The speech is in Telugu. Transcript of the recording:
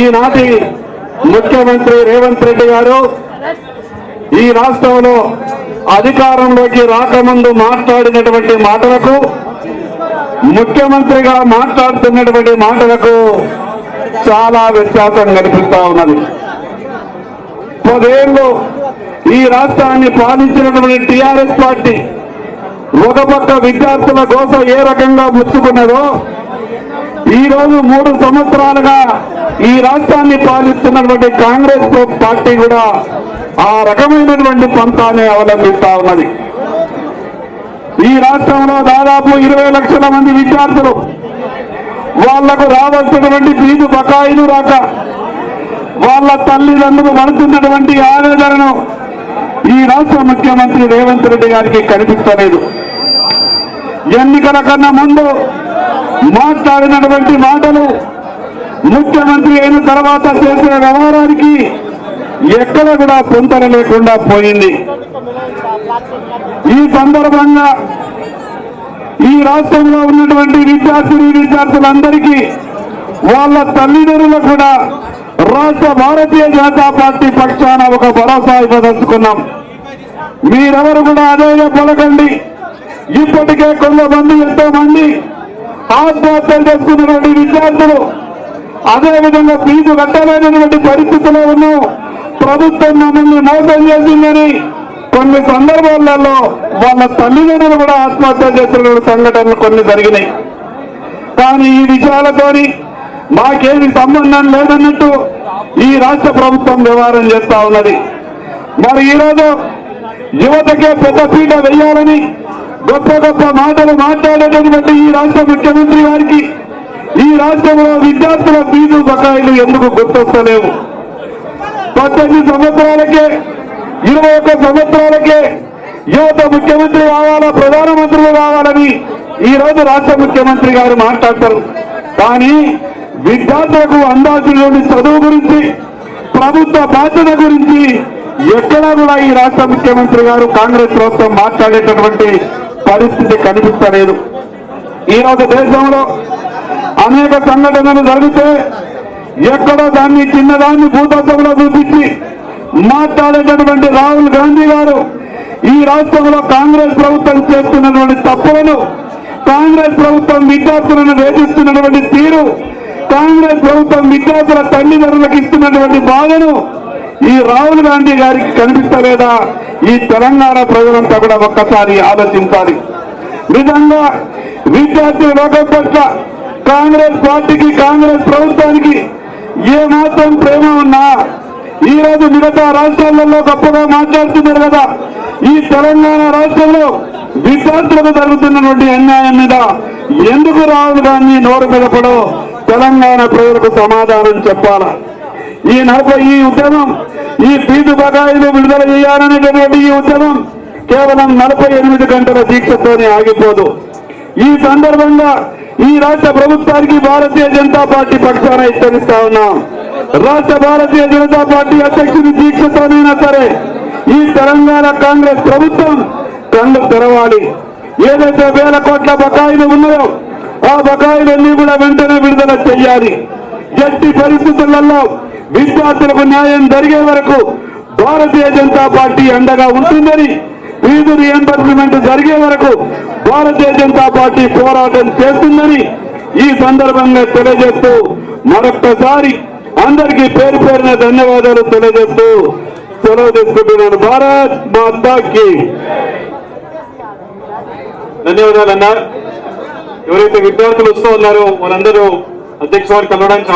ఈనాటి ముఖ్యమంత్రి రేవంత్ రెడ్డి గారు ఈ రాష్ట్రంలో అధికారంలోకి రాకముందు మాట్లాడినటువంటి మాటలకు, ముఖ్యమంత్రిగా మాట్లాడుతున్నటువంటి మాటలకు చాలా వ్యత్యాసం కనిపిస్తా ఉన్నది. 10 ఏళ్లు ఈ రాష్ట్రాన్ని పాలించినటువంటి టీఆర్ఎస్ పార్టీ ఒక పక్క విద్యార్థుల కోసం ఏ రకంగా ముచ్చుకున్నదో, ఈ రోజు 3 సంవత్సరాలుగా ఈ రాష్ట్రాన్ని పాలిస్తున్నటువంటి కాంగ్రెస్ పార్టీ కూడా ఆ రకమైనటువంటి పంతాన్ని అవలంబిస్తా ఉన్నది. ఈ రాష్ట్రంలో దాదాపు 20 లక్షల మంది విద్యార్థులు వాళ్లకు రావాల్సినటువంటి ఫీజు బకాయిలు రాక వాళ్ళ తల్లిదండ్రులు పడుతున్నటువంటి ఆవేదనను ఈ రాష్ట్ర ముఖ్యమంత్రి రేవంత్ రెడ్డి గారికి కనిపిస్తలేదు. ఎన్నికల కన్నా ముందు మాట్లాడినటువంటి మాటలు ముఖ్యమంత్రి అయిన తర్వాత చేసిన వ్యవహారానికి ఎక్కడ కూడా పొంతన లేకుండా పోయింది. ఈ సందర్భంగా ఈ రాష్ట్రంలో ఉన్నటువంటి విద్యార్థులందరికీ వాళ్ళ తల్లిదండ్రులకు కూడా రాష్ట్ర భారతీయ జనతా పార్టీ పక్షాన ఒక భరోసా ఇవ్వదలుచుకున్నాం. మీరెవరు కూడా అదే పలకండి. ఇప్పటికే కొంతమంది ఎంతో మంది ఆత్మహత్యలు చేసుకున్నటువంటి విద్యార్థులు, అదేవిధంగా ఫీజు కట్టలేనటువంటి పరిస్థితిలో ఉన్నాం, ప్రభుత్వం మమ్మల్ని మోసం చేసిందని కొన్ని సందర్భాలలో వాళ్ళ తల్లిదండ్రులు కూడా ఆత్మహత్య చేస్తున్న సంఘటనలు కొన్ని జరిగినాయి. కానీ ఈ విషయాలతోని మాకేమి సంబంధం లేదన్నట్టు ఈ రాష్ట్ర ప్రభుత్వం వ్యవహారం చేస్తా ఉన్నది. మరి ఈరోజు యువతకే పెద్ద పీట వేయాలని గొప్ప గొప్ప మాటలు మాట్లాడేటటువంటి ఈ రాష్ట్ర ముఖ్యమంత్రి గారికి ఈ రాష్ట్రంలో విద్యార్థుల ఫీజు బకాయిలు ఎందుకు గుర్తొస్తలేవు? 18 సంవత్సరాలకే 21 సంవత్సరాలకే యువత ముఖ్యమంత్రి కావాలా, ప్రధానమంత్రులు కావాలని ఈ రోజు రాష్ట్ర ముఖ్యమంత్రి గారు మాట్లాడతారు. కానీ విద్యార్థులకు అందాల్సినటువంటి చదువు గురించి, ప్రభుత్వ బాధ్యత గురించి ఎక్కడా కూడా ఈ రాష్ట్ర ముఖ్యమంత్రి గారు, కాంగ్రెస్ ప్రభుత్వం మాట్లాడేటటువంటి పరిస్థితి కనిపిస్తలేదు. ఈరోజు దేశంలో అనేక సంఘటనలు జరిగితే ఎక్కడో దాన్ని చిన్నదాన్ని భూతత్వంలో చూపించి మాట్లాడేటటువంటి రాహుల్ గాంధీ గారు ఈ రాష్ట్రంలో కాంగ్రెస్ ప్రభుత్వం చేస్తున్నటువంటి తప్పులను, కాంగ్రెస్ ప్రభుత్వం విద్యార్థులను వేధిస్తున్నటువంటి తీరు, కాంగ్రెస్ ప్రభుత్వం విద్యార్థుల తల్లిదండ్రులకు ఇస్తున్నటువంటి బాధను ఈ రాహుల్ గాంధీ గారికి కనిపిస్తలేదా? ఈ తెలంగాణ ప్రజలంతా కూడా ఒక్కసారి ఆలోచించాలి. నిజంగా విద్యార్థి లోకం పట్ల కాంగ్రెస్ పార్టీకి, కాంగ్రెస్ ప్రభుత్వానికి ఏ మాత్రం ప్రేమ ఉన్నా ఈ రోజు మిగతా రాష్ట్రాలలో గొప్పగా మాట్లాడుతున్నారు కదా, ఈ తెలంగాణ రాష్ట్రంలో విద్యార్థులకు జరుగుతున్నటువంటి అన్యాయం మీద ఎందుకు రాహుల్ గాంధీ నోరు మెదపడో తెలంగాణ ప్రజలకు సమాధానం చెప్పాలా? ఈ ఉద్యమం, ఈ ఫీజు బకాయిలు విడుదల చేయాలనేటువంటి ఈ ఉద్యమం కేవలం 48 గంటల దీక్షతోనే ఆగిపోదు. ఈ సందర్భంగా ఈ రాష్ట్ర ప్రభుత్వానికి భారతీయ జనతా పార్టీ పక్షాన హెచ్చరిస్తా ఉన్నాం. రాష్ట్ర భారతీయ జనతా పార్టీ అధ్యక్షుడి దీక్షతోనైనా సరే ఈ తెలంగాణ కాంగ్రెస్ ప్రభుత్వం కళ్ళు తెరవాలి. ఏదైతే 1000 కోట్ల బకాయిలు ఉన్నాయో ఆ బకాయిలన్నీ కూడా వెంటనే విడుదల చేయాలి. ఎట్టి పరిస్థితులలో విద్యార్థులకు న్యాయం జరిగే వరకు భారతీయ జనతా పార్టీ అండగా ఉంటుందని, ఫీజు రియంబర్స్మెంట్ జరిగే వరకు భారతీయ జనతా పార్టీ పోరాటం చేస్తుందని ఈ సందర్భంగా తెలియజేస్తూ మరొక్కసారి అందరికీ పేరు పేరున ధన్యవాదాలు తెలియజేస్తూ సెలవు తీసుకుంటున్నాను. భారత్ మాతాకి ధన్యవాదాలు అన్నారు. ఎవరైతే విద్యార్థులు వస్తూ ఉన్నారో వాళ్ళందరూ అధ్యక్ష వారికి కలవడానికి